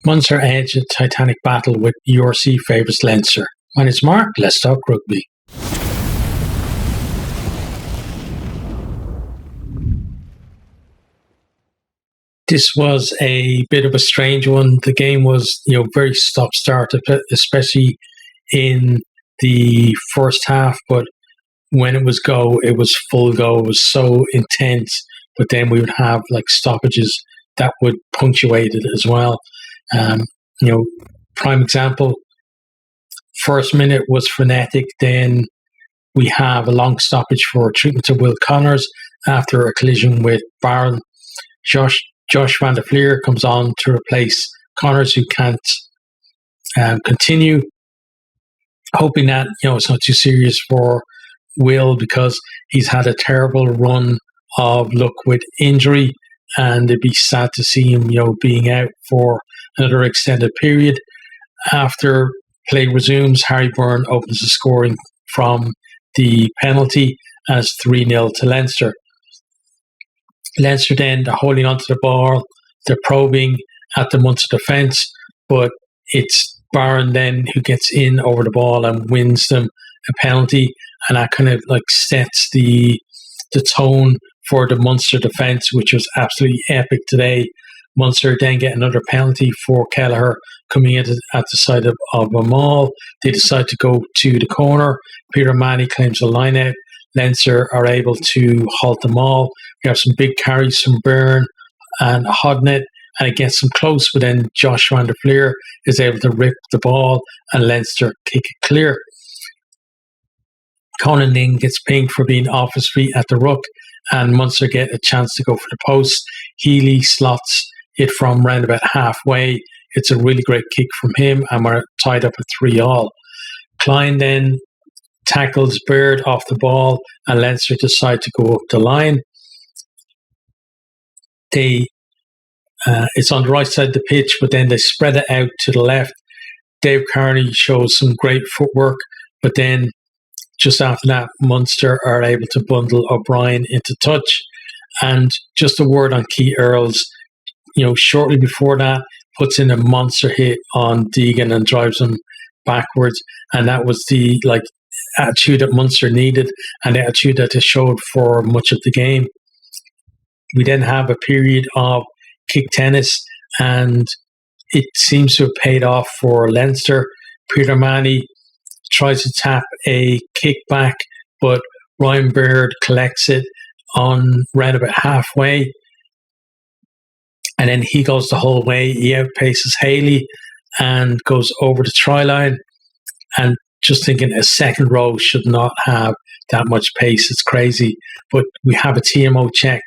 Munster edge a titanic battle with URC favourites Leinster. My name's Mark, let's talk rugby. This was a bit of a strange one. The game was, very stop-start, especially in the first half. But when it was go, it was full go. It was so intense. But then we would have stoppages that would punctuate it as well. Prime example. First minute was frenetic. Then we have a long stoppage for treatment to Will Connors after a collision with Barron. Josh van der Fleer comes on to replace Connors, who can't continue. Hoping that it's not too serious for Will, because he's had a terrible run of luck with injury, and it'd be sad to see him being out for another extended period. After play resumes, Harry Byrne opens the scoring from the penalty as 3-0 to Leinster. Leinster then, they're holding onto the ball, they're probing at the Munster defence, but it's Barron then who gets in over the ball and wins them a penalty, and that kind of sets the tone for the Munster defence, which was absolutely epic today. Munster then get another penalty for Kelleher coming in at the side of a maul. They decide to go to the corner. Peter Manny claims the line out. Leinster are able to halt them all. We have some big carries from Byrne and Hodnett, and it gets them close, but then Josh van der Fleer is able to rip the ball and Leinster kick it clear. Conan then gets pinged for being off his feet at the ruck, and Munster get a chance to go for the post. Healy slots it from round about halfway. It's a really great kick from him, and we're tied up at 3-3. Klein then tackles Baird off the ball, and Leinster decide to go up the line. It's on the right side of the pitch, but then they spread it out to the left. Dave Carney shows some great footwork, but then just after that, Munster are able to bundle O'Brien into touch. And just a word on Keith Earls, shortly before that, puts in a monster hit on Deegan and drives him backwards. And that was the attitude that Munster needed, and the attitude that they showed for much of the game. We then have a period of kick tennis, and it seems to have paid off for Leinster. Peter Manny tries to tap a kick back, but Ryan Baird collects it on round about halfway, and then he goes the whole way. He outpaces Haley and goes over the try line. And just thinking, a second row should not have that much pace. It's crazy. But we have a TMO check,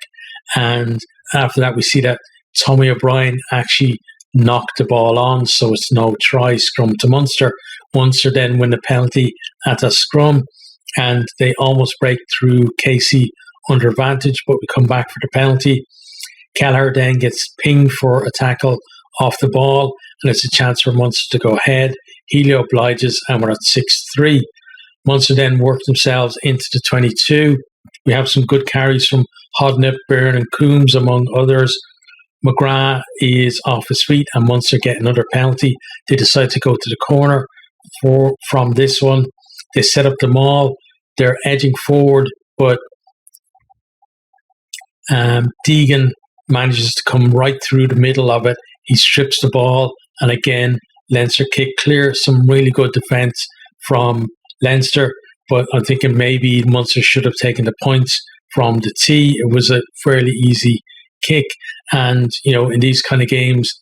and after that we see that Tommy O'Brien actually knocked the ball on, so it's no try. Scrum to Munster. Munster then win the penalty at a scrum, and they almost break through Casey under advantage, but we come back for the penalty. Kelleher then gets pinged for a tackle off the ball, and it's a chance for Munster to go ahead. Healy obliges, and we're at 6-3. Munster then work themselves into the 22. We have some good carries from Hodnett, Byrne and Coombs, among others. McGrath is off his feet, and Munster get another penalty. They decide to go to the corner from this one. They set up the maul. They're edging forward, but Deegan manages to come right through the middle of it. He strips the ball, and again, Leinster kick clear. Some really good defence from Leinster, but I'm thinking maybe Munster should have taken the points from the tee. It was a fairly easy kick, and in these kind of games,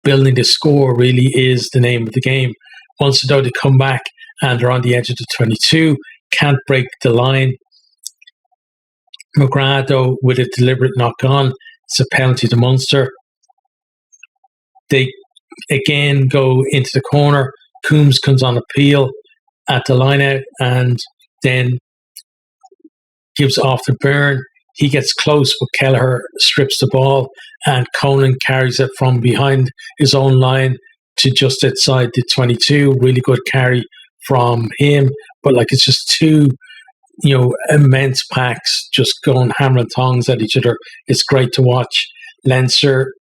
building the score really is the name of the game. Munster, though, they come back and they're on the edge of the 22, can't break the line. McGrath, though, with a deliberate knock on, it's a penalty to Munster. They again go into the corner. Coombs comes on appeal at the line out and then gives off to Byrne. He gets close, but Kelleher strips the ball, and Conan carries it from behind his own line to just outside the 22. Really good carry from him, but it's just two, immense packs just going hammer and tongs at each other. It's great to watch. Leinster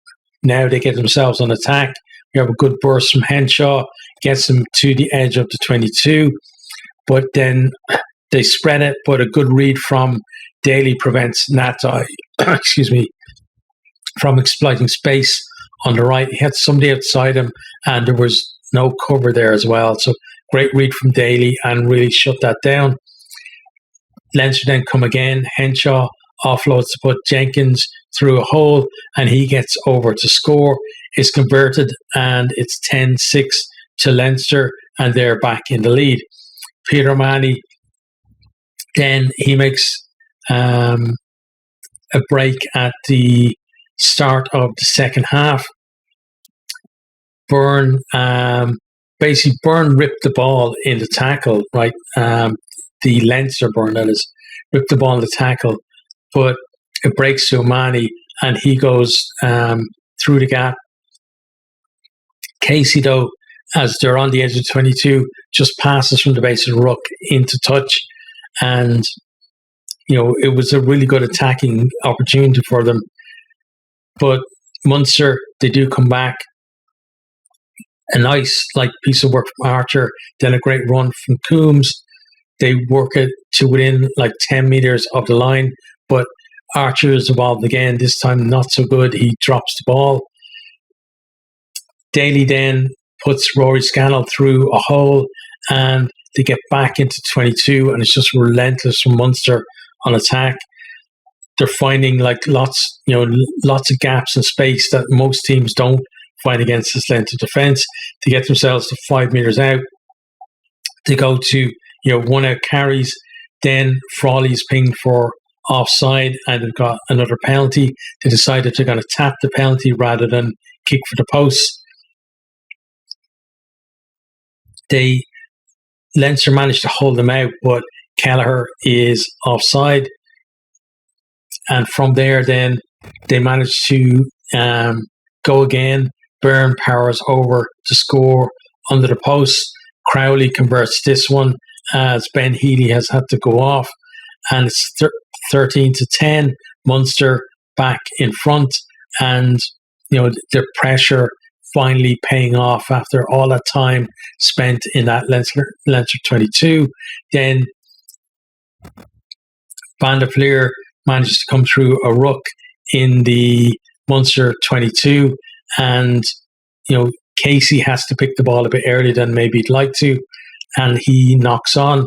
Now they get themselves on attack. We have a good burst from Henshaw, gets them to the edge of the 22, but then they spread it, but a good read from Daly prevents Natai, excuse me, from exploiting space on the right. He had somebody outside him, and there was no cover there as well. So great read from Daly and really shut that down. Leinster then come again. Henshaw offloads to put Jenkins through a hole, and he gets over to score. It's converted, and it's 10-6 to Leinster, and they're back in the lead. Peter O'Mahony, then he makes a break at the start of the second half. Byrne ripped the ball in the tackle, right? The Leinster Byrne, that is, ripped the ball in the tackle, but it breaks to O'Mahony, and he goes through the gap. Casey, though, as they're on the edge of 22, just passes from the base of the ruck into touch, and it was a really good attacking opportunity for them. But Munster, they do come back. A nice piece of work from Archer, then a great run from Coombs. They work it to within 10 metres of the line, but Archer is involved again, this time not so good. He drops the ball. Daly then puts Rory Scannell through a hole, and they get back into 22, and it's just relentless from Munster on attack. They're finding lots of gaps in space that most teams don't find against this Leinster defence. To get themselves to 5 metres out, they go to 1 out carries. Then Frawley's pinged for offside, and they've got another penalty. They decided they're going to tap the penalty rather than kick for the post. Leinster managed to hold them out, but Kelleher is offside. And from there, then they managed to go again. Byrne powers over to score under the post. Crowley converts this one as Ben Healy has had to go off, and it's 13-10. Munster back in front, and their pressure finally paying off after all that time spent in that Leinster 22. Then Van der Fleer manages to come through a ruck in the Munster 22, and Casey has to pick the ball a bit earlier than maybe he'd like to, and he knocks on.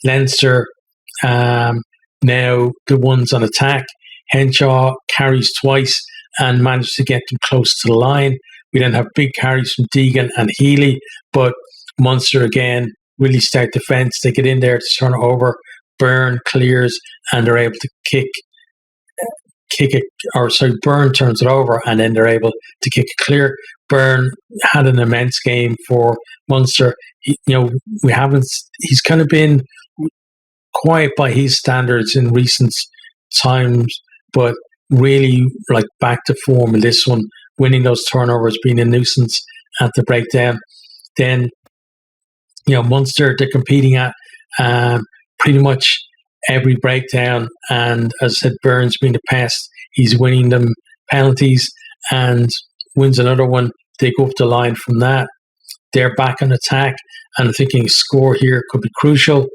Leinster now the ones on attack. Henshaw carries twice and manages to get them close to the line. We then have big carries from Deegan and Healy, but Munster again, really stout defence. They get in there to turn it over. Byrne clears, and they're able to kick it, Byrne turns it over, and then they're able to kick it clear. Byrne had an immense game for Munster. He's kind of been quiet by his standards in recent times, but really back to form in this one, winning those turnovers, being a nuisance at the breakdown. Then, Munster, they're competing at pretty much every breakdown, and as I said, Byrne's been the pest. He's winning them penalties and wins another one. They go up the line from that. They're back on attack, and I'm thinking a score here could be crucial.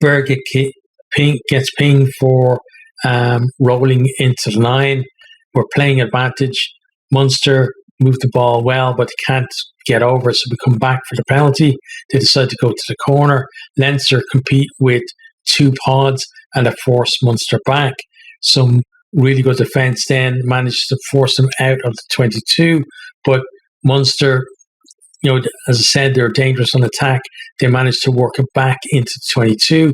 Berg gets pinged for rolling into the line. We're playing advantage. Munster move the ball well, but they can't get over, so we come back for the penalty. They decide to go to the corner. Leinster compete with 2 pods, and they force Munster back. Some really good defence then managed to force them out of the 22, but Munster, as I said, they're dangerous on attack. They managed to work it back into 22.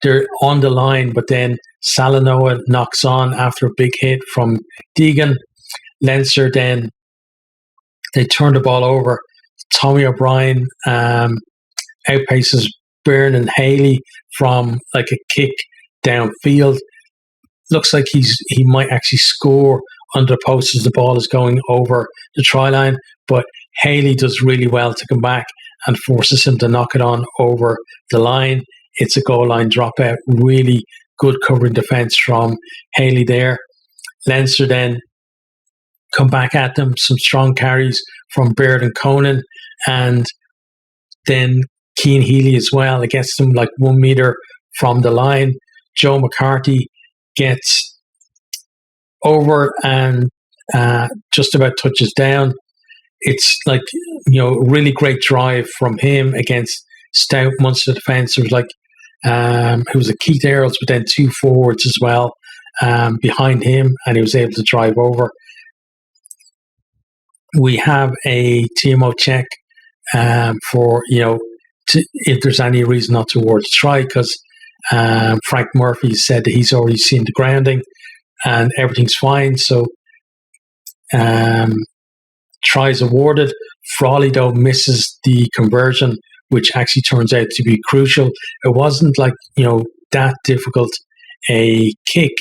They're on the line, but then Salanoa knocks on after a big hit from Deegan. Leinster then, they turn the ball over. Tommy O'Brien outpaces Byrne and Haley from a kick downfield. Looks like he might actually score under the post as the ball is going over the try line, but Haley does really well to come back and forces him to knock it on over the line. It's a goal line dropout. Really good covering defence from Haley there. Leinster then come back at them. Some strong carries from Baird and Conan, and then Cian Healy as well. It gets them like 1 meter from the line. Joe McCarthy gets over and just about touches down. It's like, really great drive from him against stout Munster defence. It was like, it was a Keith Earls, but then 2 forwards as well behind him, and he was able to drive over. We have a TMO check for, if there's any reason not to award a try, because Frank Murphy said that he's already seen the grounding and everything's fine. So tries awarded. Frawley, though, misses the conversion, which actually turns out to be crucial. It wasn't like, that difficult a kick.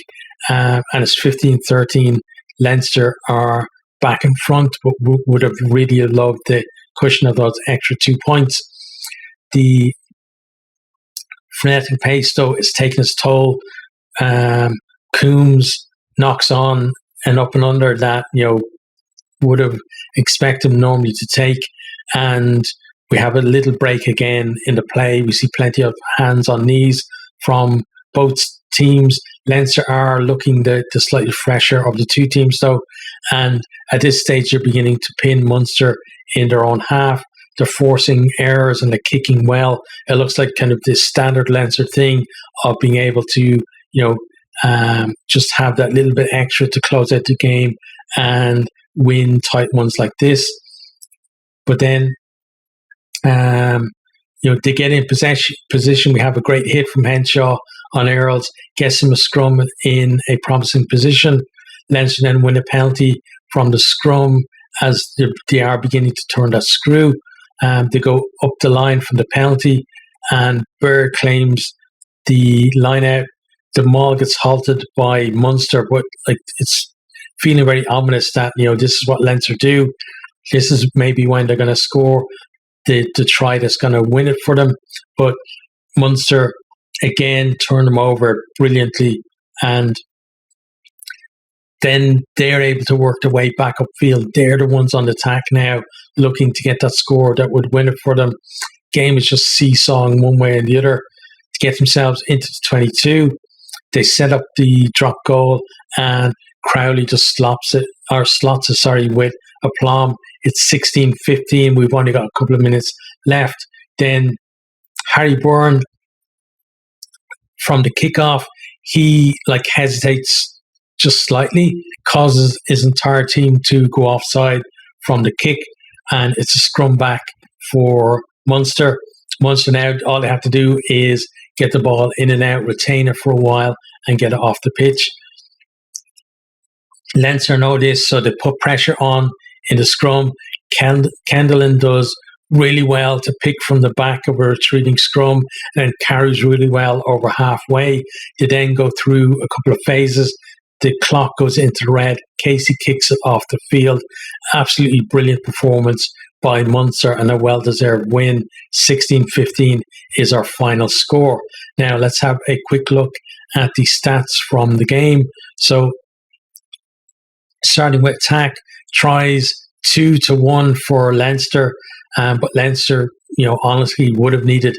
And it's 15-13. Leinster are back in front, but would have really loved the cushion of those extra 2 points. The frenetic pace, though, is taking its toll. Coombs knocks on and up and under that, would have expected him normally to take. And we have a little break again in the play. We see plenty of hands on knees from both teams. Leinster are looking the slightly fresher of the two teams, though. And at this stage, they're beginning to pin Munster in their own half. They're forcing errors and they're kicking well. It looks like kind of this standard Leinster thing of being able to, just have that little bit extra to close out the game and win tight ones like this. But then, they get in position. We have a great hit from Henshaw on Earls, gets him a scrum in a promising position. Leinster then win a penalty from the scrum as they are beginning to turn that screw. They go up the line from the penalty, and Baird claims the line out. The maul gets halted by Munster, but it's feeling very ominous that this is what Leinster do. This is maybe when they're going to score the try that's going to win it for them. But Munster again turn them over brilliantly, and then they're able to work their way back upfield. They're the ones on the attack now, looking to get that score that would win it for them. Game is just seesawing one way and the other to get themselves into the 22. They set up the drop goal, and Crowley just slots it with aplomb. It's 16-15. We've only got a couple of minutes left. Then Harry Byrne, from the kickoff, he hesitates just slightly, causes his entire team to go offside from the kick, and it's a scrum back for Munster. Munster now, all they have to do is get the ball in and out, retain it for a while, and get it off the pitch. Leinster know this, so they put pressure on in the scrum. Kendallin does really well to pick from the back of a retreating scrum and carries really well over halfway. They then go through a couple of phases. The clock goes into the red. Casey kicks it off the field. Absolutely brilliant performance by Munster and a well-deserved win. 16-15 is our final score. Now let's have a quick look at the stats from the game. So starting with attack, tries 2-1 for Leinster, but Leinster, honestly would have needed,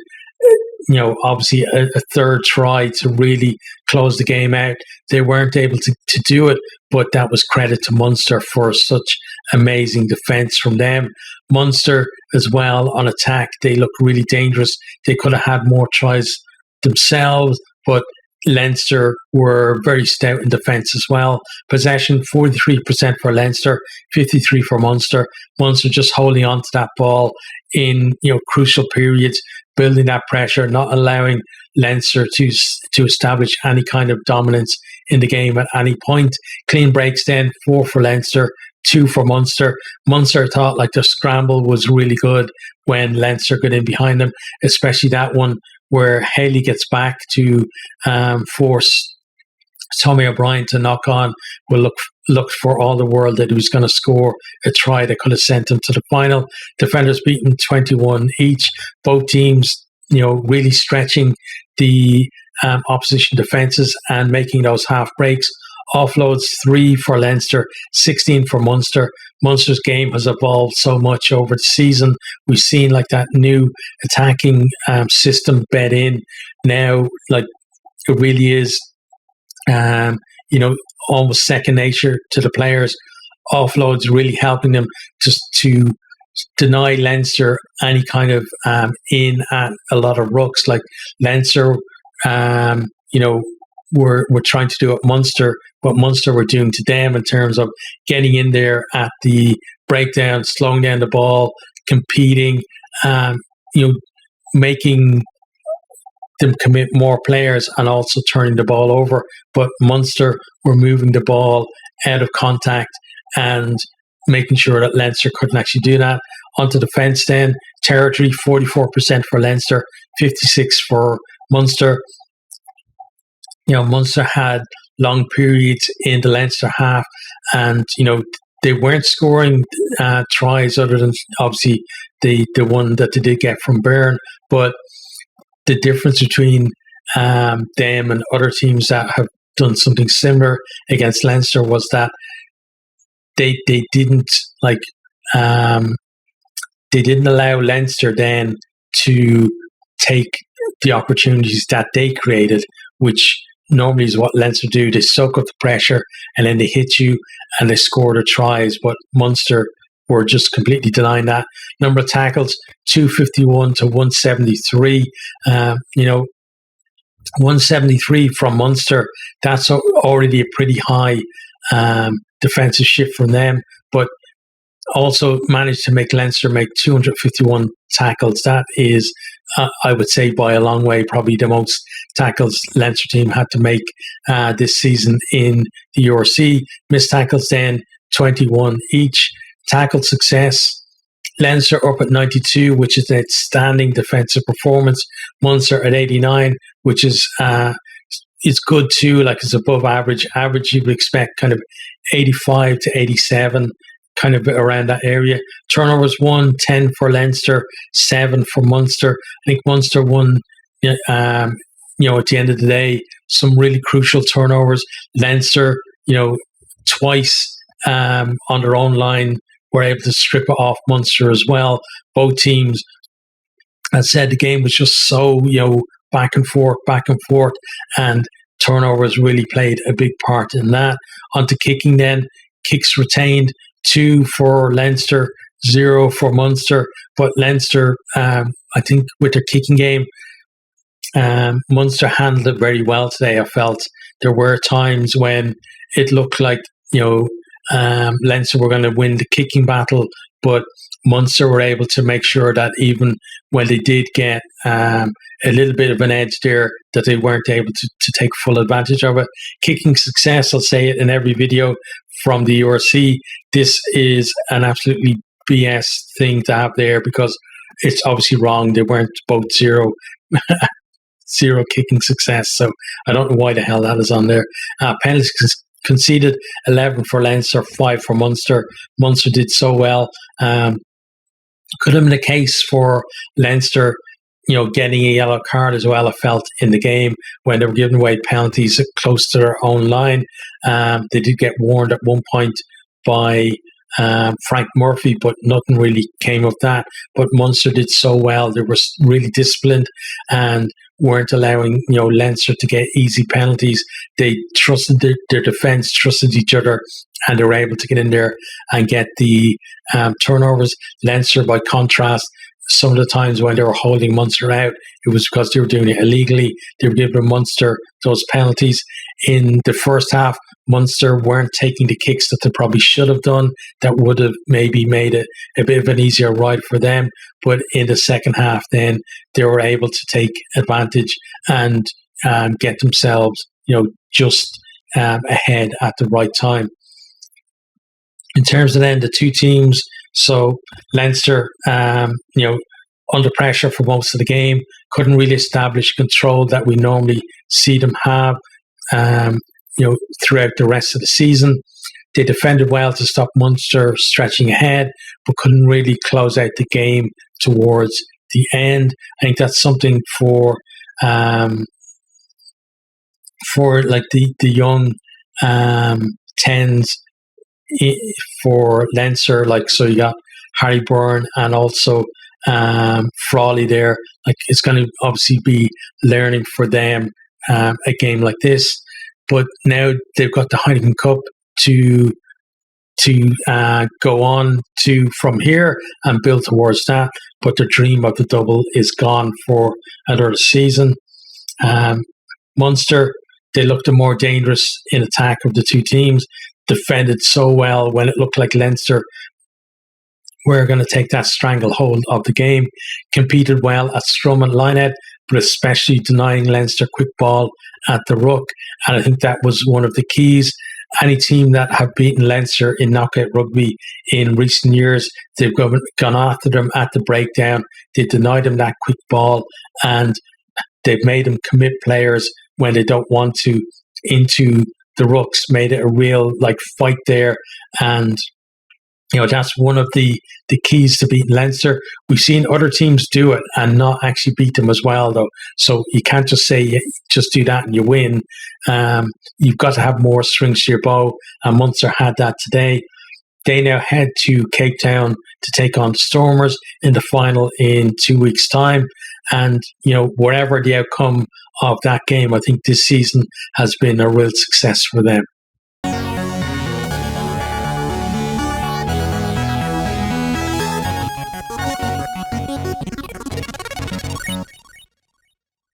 obviously a third try to really close the game out. They weren't able to do it, but that was credit to Munster for such amazing defence from them. Munster as well on attack, they look really dangerous. They could have had more tries themselves, but Leinster were very stout in defence as well. Possession 43% for Leinster, 53% for Munster. Munster just holding on to that ball in crucial periods, building that pressure, not allowing Leinster to establish any kind of dominance in the game at any point. Clean breaks then, 4 for Leinster, 2 for Munster. Munster thought the scramble was really good when Leinster got in behind them, especially that one where Haley gets back to force Tommy O'Brien to knock on. We'll look for all the world that he was going to score a try that could have sent him to the final. Defenders beaten 21 each. Both teams, really stretching the opposition defences and making those half breaks. Offloads 3 for Leinster, 16 for Munster. Munster's game has evolved so much over the season. We've seen like that new attacking system bed in now. Like it really is, almost second nature to the players. Offloads really helping them just to deny Leinster any kind of in at a lot of rucks. Like Leinster, were trying to do at Munster, what Munster were doing to them in terms of getting in there at the breakdown, slowing down the ball, competing, making them commit more players and also turning the ball over. But Munster were moving the ball out of contact and making sure that Leinster couldn't actually do that. Onto defence then, territory 44% for Leinster, 56% for Munster. Munster had long periods in the Leinster half and, they weren't scoring tries other than obviously the one that they did get from Byrne. But the difference between them and other teams that have done something similar against Leinster was that they didn't they didn't allow Leinster then to take the opportunities that they created, which normally is what Leinster do. They soak up the pressure and then they hit you and they score the tries. But Munster were just completely denying that. Number of tackles, 251 to 173. 173 from Munster. That's already a pretty high defensive shift from them. But also managed to make Leinster make 251 tackles. That is, I would say, by a long way, probably the most tackles Leinster team had to make this season in the URC. Missed tackles then, 21 each. Tackle success, Leinster up at 92, which is an outstanding defensive performance. Munster at 89, which is it's good too, like it's above average. Average you would expect kind of 85 to 87, kind of around that area. Turnovers 1, 10 for Leinster, 7 for Munster. I think Munster won, at the end of the day, some really crucial turnovers. Leinster, twice on their own line, were able to strip it off Munster as well. Both teams, as said, the game was just so, back and forth, and turnovers really played a big part in that. On to kicking then. Kicks retained, 2 for Leinster, 0 for Munster. But Leinster, I think with their kicking game, Munster handled it very well today. I felt there were times when it looked like, Leinster were going to win the kicking battle, but Munster were able to make sure that even when they did get a little bit of an edge there, that they weren't able to take full advantage of it. Kicking success, I'll say it in every video from the URC, this is an absolutely BS thing to have there because it's obviously wrong. They weren't both zero kicking success, so I don't know why the hell that is on there. Penalties conceded, 11 for Leinster, 5 for Munster. Munster did so well. Could have been a case for Leinster, getting a yellow card as well, I felt, in the game when they were giving away penalties close to their own line. They did get warned at one point by Frank Murphy, but nothing really came of that. But Munster did so well. They were really disciplined and weren't allowing Leinster to get easy penalties. They trusted their defence, trusted each other, and they were able to get in there and get the turnovers. Leinster, by contrast, some of the times when they were holding Munster out, it was because they were doing it illegally. They were giving Munster those penalties. In the first half, Munster weren't taking the kicks that they probably should have done. That would have maybe made it a bit of an easier ride for them. But in the second half, then they were able to take advantage and get themselves, just ahead at the right time. In terms of then the two teams, so Leinster, under pressure for most of the game, couldn't really establish control that we normally see them have, throughout the rest of the season. They defended well to stop Munster stretching ahead, but couldn't really close out the game towards the end. I think that's something for like the young tens for Leinster. Like, so you got Harry Byrne and also Frawley there. Like, it's going to obviously be learning for them a game like this. But now they've got the Heineken Cup to go on to from here and build towards that. But the dream of the double is gone for another season. Munster, they looked the more dangerous in attack of the two teams, defended so well when it looked like Leinster were going to take that stranglehold of the game, competed well at scrum and lineout, but especially denying Leinster quick ball at the ruck. And I think that was one of the keys. Any team that have beaten Leinster in knockout rugby in recent years, they've gone after them at the breakdown. They denied them that quick ball, and they've made them commit players when they don't want to into the rucks, made it a real like fight there. And that's one of the keys to beating Leinster. We've seen other teams do it and not actually beat them as well, though. So you can't just say, just do that and you win. You've got to have more strings to your bow, and Munster had that today. They now head to Cape Town to take on the Stormers in the final in 2 weeks' time. And, whatever the outcome of that game, I think this season has been a real success for them.